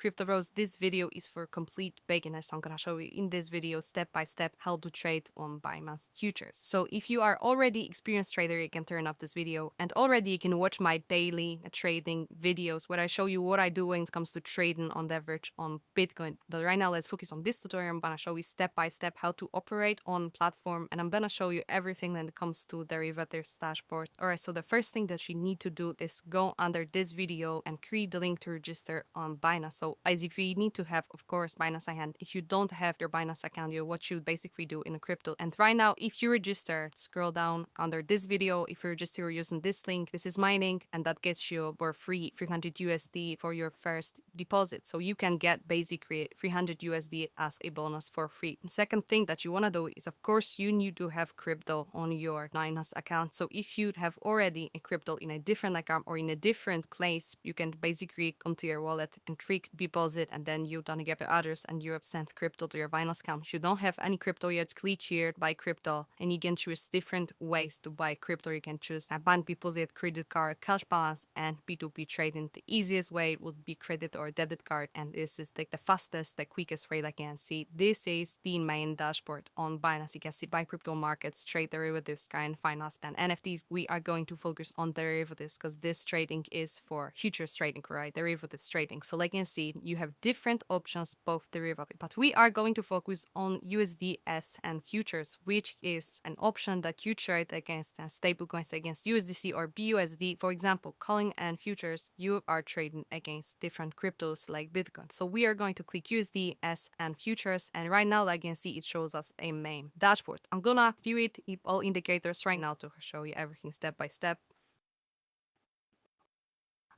crypto bros, this video is for complete beginners. I'm gonna show you in this video step by step how to trade on Binance futures. So if you are already experienced trader, you can turn off this video, and already you can watch my daily trading videos where I show you what I do when it comes to trading on leverage on Bitcoin. But right now let's focus on this tutorial. I'm gonna show you step by step how to operate on platform, and I'm gonna show you everything when it comes to derivatives dashboard. Alright, so the first thing that you need to do is go under this video and create the link to register on Binance. So as if you need to have, of course, Binance account. If you don't have your Binance account, what you basically do in a crypto. And right now, if you register, scroll down under this video. If you register using this link, this is my link, and that gets you for free 300 USD for your first deposit. So you can get basically 300 USD as a bonus for free. The second thing that you want to do is, of course, you need to have crypto on your Binance account. So if you have already a crypto in a different account or in a different place, you can basically come to your wallet and click deposit, and then you don't get the others and you have sent crypto to your Binance account. If you don't have any crypto yet, click here buy crypto, and you can choose different ways to buy crypto. You can choose a bank deposit, credit card, cash balance, and P2P trading. The easiest way would be credit or debit card, and this is like the fastest, the quickest way I can see. This is the main dashboard on Binance. You can see buy crypto markets, trade derivatives, kind finance, and NFTs. We are going to focus on derivatives because this trading is for futures trading, right? Derivatives trading. So like you can see, you have different options, both derivative, but we are going to focus on USDS and futures, which is an option that you trade against stablecoins, against USDC or BUSD. For example, calling and futures, you are trading against different cryptos like Bitcoin. So we are going to click USDS and futures, and right now, like you can see, it shows us a main dashboard. I'm gonna view it, all indicators right now to show you everything step by step.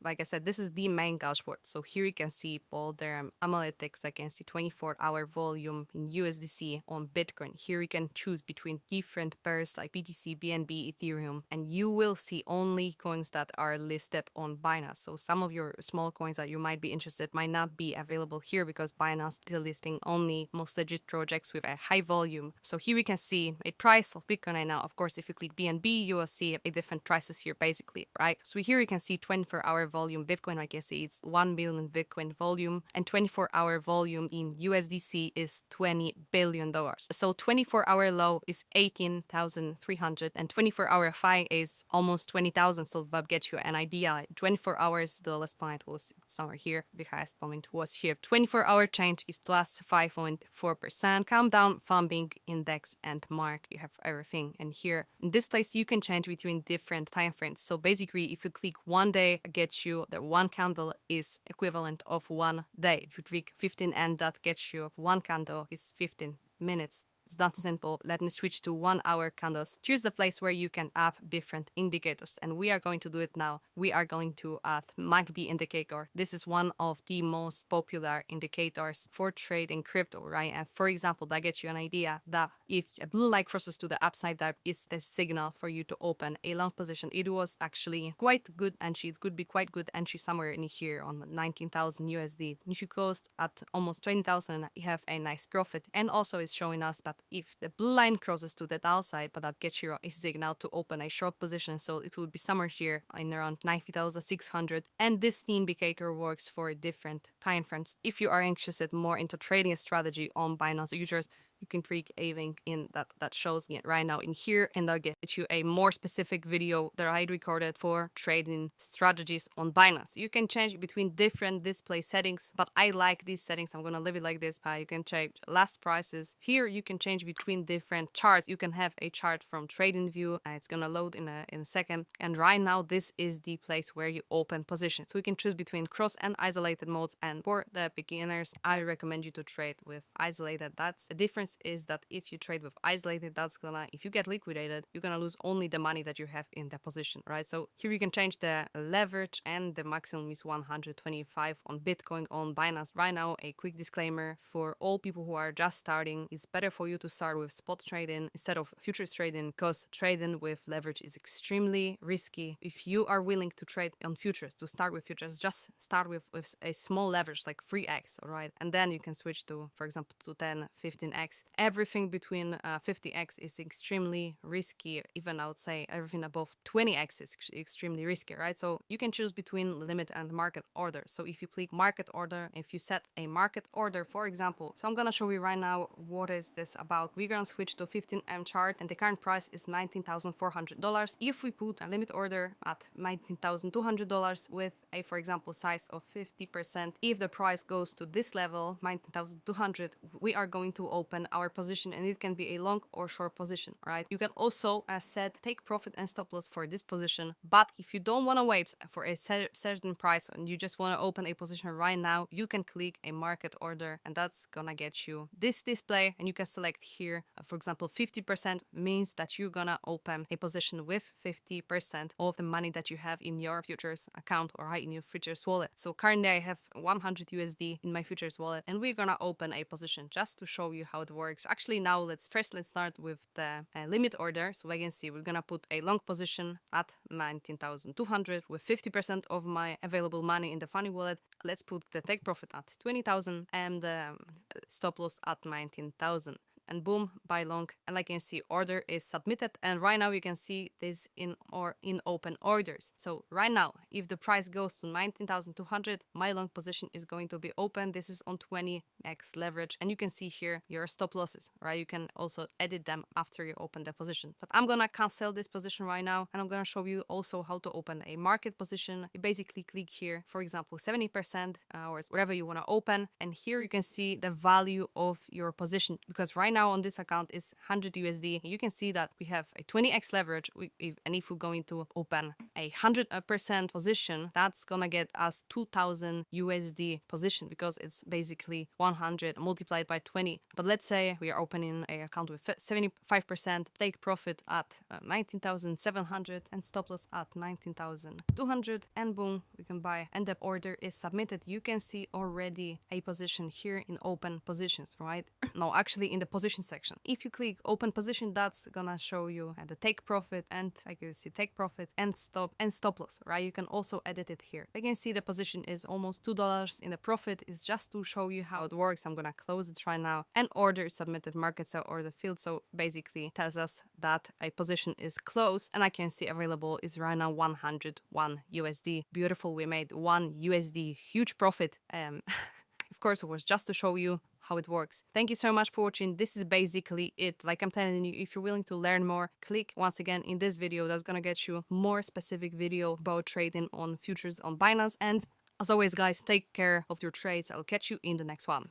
Like I said, this is the main dashboard. So here you can see all their analytics. I can see 24-hour volume in USDC on Bitcoin. Here you can choose between different pairs like BTC, BNB, Ethereum, and you will see only coins that are listed on Binance. So some of your small coins that you might be interested might not be available here because Binance is listing only most legit projects with a high volume. So here we can see a price of Bitcoin right now. Of course, if you click BNB, you will see a different prices here basically, right? So here you can see 24-hour volume Bitcoin. I guess it's 1 billion Bitcoin volume, and 24-hour volume in USDC is $20 billion. So 24-hour low is 18,300 and 24-hour high is almost 20,000. So that gets you an idea. 24 hours, the lowest point was somewhere here. The highest point was here. 24-hour change is plus 5.4%. Countdown, thumbing, index, and mark. You have everything. And here in this place, you can change between different time frames. So basically, if you click 1 day, it gets you that 1 candle is equivalent of 1 day. If you click 15 and that gets you of 1 candle is 15 minutes. It's that simple. Let me switch to 1 hour candles. Choose the place where you can add different indicators, and we are going to do it now. We are going to add MACD indicator. This is one of the most popular indicators for trading crypto, right? And for example, that gets you an idea that if a blue light crosses to the upside, that is the signal for you to open a long position. It was actually quite good entry. It could be quite good entry somewhere in here on 19,000 USD. If you closed at almost 20,000, you have a nice profit. And also it's showing us that if the blue line crosses to the downside, but that gets you a signal to open a short position, so it would be somewhere here in around 90,600. And this indicator works for different time frames. If you are interested more into trading strategy on Binance futures, you can click a link in that shows it right now in here, and I'll get you a more specific video that I recorded for trading strategies on Binance. You can change between different display settings, but I like these settings. I'm gonna leave it like this, but you can change last prices. Here you can change between different charts. You can have a chart from trading view, and it's gonna load in a second. And right now this is the place where you open positions. So you can choose between cross and isolated modes, and for the beginners I recommend you to trade with isolated. That's the difference is that if you trade with isolated, that's gonna, if you get liquidated, you're gonna lose only the money that you have in the position, right? So here you can change the leverage, and the maximum is 125 on Bitcoin on Binance. Right now, a quick disclaimer for all people who are just starting, it's better for you to start with spot trading instead of futures trading, because trading with leverage is extremely risky. If you are willing to trade on futures, to start with futures, just start with a small leverage like 3x, all right? And then you can switch to, for example, to 10, 15x. Everything between 50x is extremely risky. Even I would say everything above 20x is extremely risky, right? So you can choose between limit and market order. So if you click market order, if you set a market order, for example, so I'm gonna show you right now what is this about. We're gonna switch to 15M chart and the current price is $19,400. If we put a limit order at $19,200 with a, for example, size of 50%, if the price goes to this level, 19,200, we are going to open our position, and it can be a long or short position, right? You can also set take profit and stop loss for this position, but if you don't want to wait for a certain price and you just want to open a position right now, you can click a market order, and that's gonna get you this display, and you can select here, for example, 50% means that you're gonna open a position with 50% of the money that you have in your futures account or in your futures wallet. So currently I have 100 USD in my futures wallet, and we're gonna open a position just to show you how it works. Actually, now let's start with the limit order. So I can see we're gonna put a long position at 19,200 with 50% of my available money in the funny wallet. Let's put the take profit at 20,000 and the stop loss at 19,000. And boom, buy long, and like you can see, order is submitted, and right now you can see this in open orders. So right now, if the price goes to 19,200, my long position is going to be open. This is on 20x leverage, and you can see here your stop losses, right? You can also edit them after you open the position, but I'm gonna cancel this position right now, and I'm gonna show you also how to open a market position. You basically click here, for example, 70% or whatever you want to open, and here you can see the value of your position, because right now on this account is 100 USD. You can see that we have a 20x leverage, and if we're going to open a 100% position, that's gonna get us 2,000 USD position, because it's basically 100 multiplied by 20. But let's say we are opening a account with 75%, take profit at 19,700 and stop loss at 19,200, and boom, we can buy, and the order is submitted. You can see already a position here in open positions, right? No, actually in the position section. If you click open position, that's gonna show you the take profit, and I can see take profit and stop loss, right? You can also edit it here. I can see the position is almost $2 in the profit. Is just to show you how it works. I'm gonna close it right now, and order is submitted, market sell order field. So basically tells us that a position is closed, and I can see available is right now 101 USD. Beautiful, we made 1 USD, huge profit. Of course, it was just to show you how it works. Thank you so much for watching. This is basically it. Like I'm telling you, if you're willing to learn more, click once again in this video. That's gonna get you more specific video about trading on futures on Binance. And as always, guys, take care of your trades. I'll catch you in the next one.